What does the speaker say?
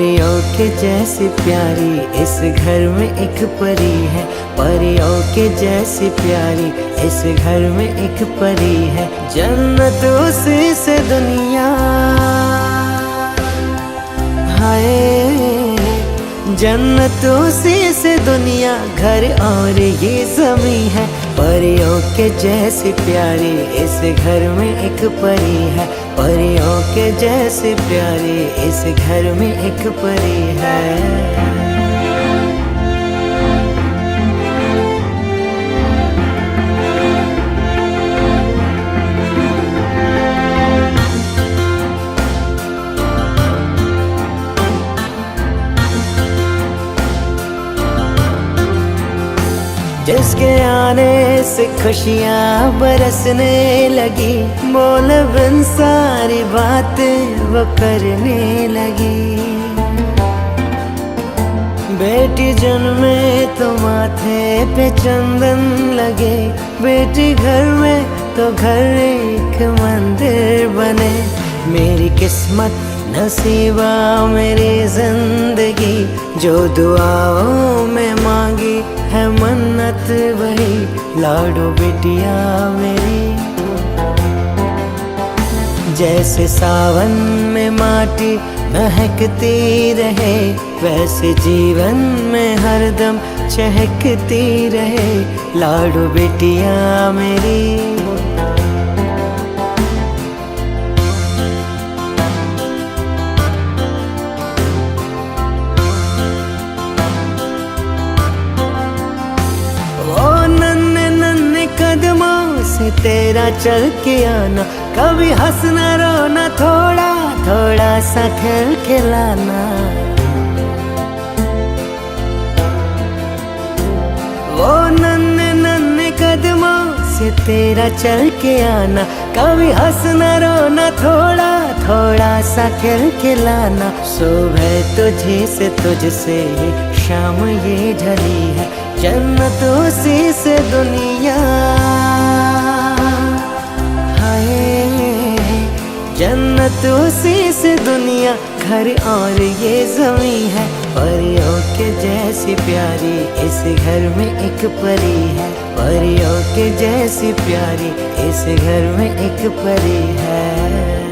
परियों के जैसी प्यारी इस घर में एक परी है। परियों के जैसी प्यारी इस घर में एक परी है। जन्नत उसी से दुनिया, हाय जन्नत उसी से दुनिया, घर और ये ज़मीं है। परियों के जैसी प्यारी इस घर में एक परी है। परियों के जैसी प्यारी इस घर में एक परी है। जिसके आने से खुशियाँ बरसने लगी, बोल बिन सारी बातें वो करने लगी। बेटी जन्मे तो माथे पे चंदन लगे, बेटी घर में तो घर एक मंदिर बने। मेरी किस्मत नसीबा मेरी जिंदगी, जो दुआओं में मांगी है मन्नत वही। लाडो बेटिया मेरी, जैसे सावन में माटी महकती रहे, वैसे जीवन में हरदम चहकती रहे। लाडो बेटिया मेरी। कदमों से तेरा चल के आना, कभी हंसना रोना, थोड़ा थोड़ा सा खेल खिलाना। वो नन्हे नन्हे कदमों से तेरा चल के आना, कभी हंसना रोना, थोड़ा थोड़ा सा खेल खिलाना। सुबह तुझसे शाम ये ढली है, जन्नत उसी से दुनिया, हाय जन्नत उसी से दुनिया, घर और ये ज़मीं है। परियों के जैसी प्यारी इस घर में एक परी है। परियों के जैसी प्यारी इस घर में एक परी है।